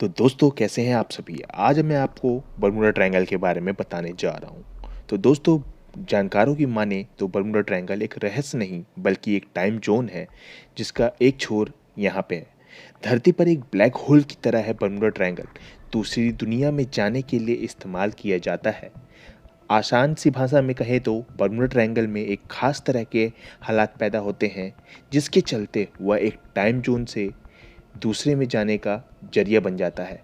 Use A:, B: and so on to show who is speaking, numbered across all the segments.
A: तो दोस्तों कैसे हैं आप सभी। आज मैं आपको बर्मुडा ट्रायंगल के बारे में बताने जा रहा हूँ। तो दोस्तों, जानकारों की माने तो बर्मुडा ट्रायंगल एक रहस्य नहीं बल्कि एक टाइम जोन है जिसका एक छोर यहाँ पे है। धरती पर एक ब्लैक होल की तरह है बर्मुडा ट्रायंगल। दूसरी दुनिया में जाने के लिए इस्तेमाल किया जाता है। आसान सी भाषा में कहें तो बर्मुडा ट्रायंगल में एक खास तरह के हालात पैदा होते हैं जिसके चलते वह एक टाइम जोन से दूसरे में जाने का जरिया बन जाता है।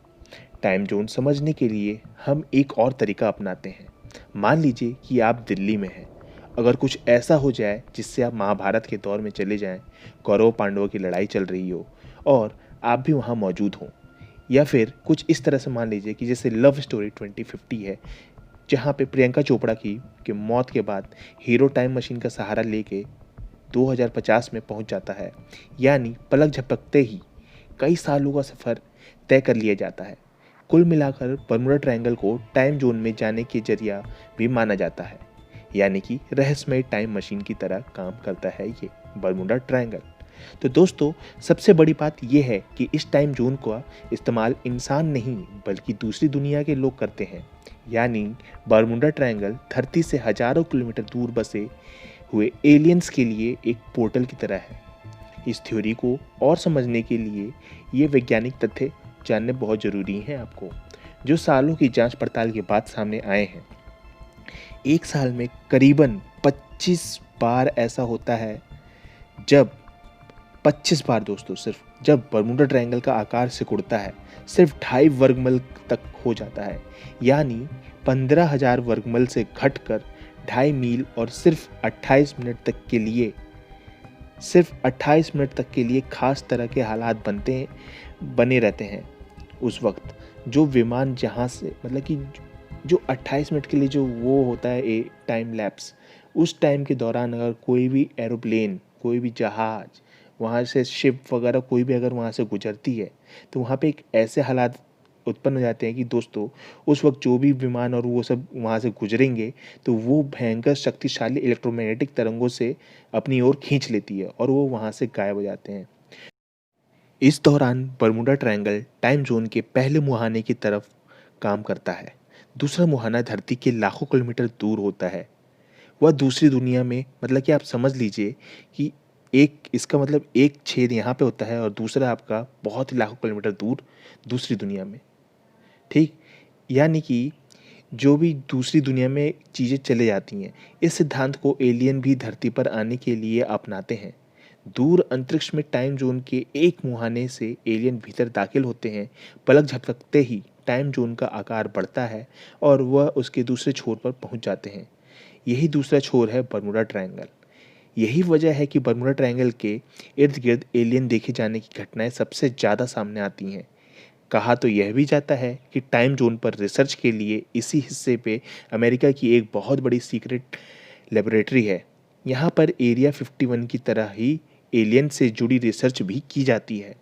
A: टाइम जोन समझने के लिए हम एक और तरीका अपनाते हैं। मान लीजिए कि आप दिल्ली में हैं। अगर कुछ ऐसा हो जाए जिससे आप महाभारत के दौर में चले जाएं, कौरव पांडवों की लड़ाई चल रही हो और आप भी वहाँ मौजूद हों, या फिर कुछ इस तरह से मान लीजिए कि जैसे लव स्टोरी 2050 है, जहाँ पे प्रियंका चोपड़ा की मौत के बाद हीरो टाइम मशीन का सहारा लेके 2050 में पहुंच जाता है। यानी पलक झपकते ही कई सालों का सफ़र तय कर लिया जाता है। कुल मिलाकर बर्मुडा ट्रायंगल को टाइम जोन में जाने के जरिया भी माना जाता है। यानी कि रहस्यमय टाइम मशीन की तरह काम करता है ये बर्मुडा ट्रायंगल। तो दोस्तों, सबसे बड़ी बात यह है कि इस टाइम जोन का इस्तेमाल इंसान नहीं बल्कि दूसरी दुनिया के लोग करते हैं। यानी बर्मुडा ट्रायंगल धरती से हजारों किलोमीटर दूर बसे हुए एलियंस के लिए एक पोर्टल की तरह है। इस थ्योरी को और समझने के लिए ये वैज्ञानिक तथ्य जानने बहुत ज़रूरी हैं आपको, जो सालों की जांच पड़ताल के बाद सामने आए हैं। एक साल में करीबन 25 बार ऐसा होता है जब 25 बार दोस्तों, सिर्फ जब बर्मुडा ट्रायंगल का आकार सिकुड़ता है, सिर्फ 2.5 वर्गमल तक हो जाता है। यानी 15,000 वर्गमल से घटकर 2.5 मील और सिर्फ 28 मिनट तक के लिए खास तरह के हालात बने रहते हैं। उस वक्त जो विमान जहाँ से मतलब कि जो 28 मिनट के लिए जो वो होता है ए टाइम लैप्स, उस टाइम के दौरान अगर कोई भी एरोप्लेन, कोई भी जहाज, वहाँ से शिप वगैरह कोई भी अगर वहाँ से गुजरती है, तो वहाँ पे एक ऐसे हालात उत्पन्न हो जाते हैं कि दोस्तों, उस वक्त जो भी विमान और वो सब वहाँ से गुजरेंगे तो वो भयंकर शक्तिशाली इलेक्ट्रोमैग्नेटिक तरंगों से अपनी ओर खींच लेती है और वो वहाँ से गायब हो जाते हैं। इस दौरान बर्मुडा ट्रायंगल टाइम जोन के पहले मुहाने की तरफ काम करता है। दूसरा मुहाना धरती के लाखों किलोमीटर दूर होता है। वह दूसरी दुनिया में, मतलब कि आप समझ लीजिए कि एक इसका मतलब एक छेद यहाँ पे होता है और दूसरा आपका बहुत ही लाखों किलोमीटर दूर दूसरी दुनिया में। ठीक, यानी कि जो भी दूसरी दुनिया में चीज़ें चले जाती हैं, इस सिद्धांत को एलियन भी धरती पर आने के लिए अपनाते हैं। दूर अंतरिक्ष में टाइम जोन के एक मुहाने से एलियन भीतर दाखिल होते हैं। पलक झपकते ही टाइम जोन का आकार बढ़ता है और वह उसके दूसरे छोर पर पहुंच जाते हैं। यही दूसरा छोर है बर्मुडा ट्रायंगल। यही वजह है कि बर्मुडा ट्रायंगल के इर्द गिर्द एलियन देखे जाने की घटनाएं सबसे ज़्यादा सामने आती हैं। कहा तो यह भी जाता है कि टाइम जोन पर रिसर्च के लिए इसी हिस्से पे अमेरिका की एक बहुत बड़ी सीक्रेट लेबोरेटरी है। यहाँ पर एरिया 51 की तरह ही एलियन से जुड़ी रिसर्च भी की जाती है।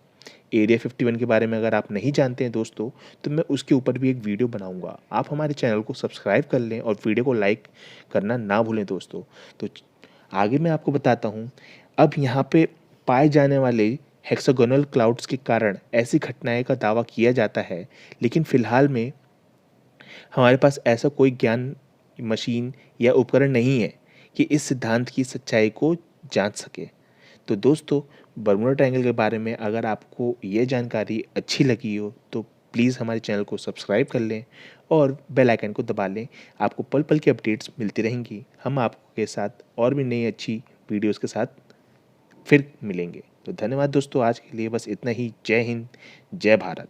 A: एरिया 51 के बारे में अगर आप नहीं जानते हैं दोस्तों, तो मैं उसके ऊपर भी एक वीडियो बनाऊंगा। आप हमारे चैनल को सब्सक्राइब कर लें और वीडियो को लाइक करना ना भूलें दोस्तों। तो आगे मैं आपको बताता हूँ। अब यहाँ पे पाए जाने वाले हेक्सागोनल क्लाउड्स के कारण ऐसी घटनाएं का दावा किया जाता है, लेकिन फिलहाल में हमारे पास ऐसा कोई ज्ञान, मशीन या उपकरण नहीं है कि इस सिद्धांत की सच्चाई को जांच सके। तो दोस्तों, बर्मुडा ट्रायंगल के बारे में अगर आपको ये जानकारी अच्छी लगी हो तो प्लीज़ हमारे चैनल को सब्सक्राइब कर लें और बेल आइकन को दबा लें। आपको पल पल की अपडेट्स मिलती रहेंगी। हम आपके साथ और भी नई अच्छी वीडियोस के साथ फिर मिलेंगे। तो धन्यवाद दोस्तों, आज के लिए बस इतना ही। जय हिंद, जय भारत।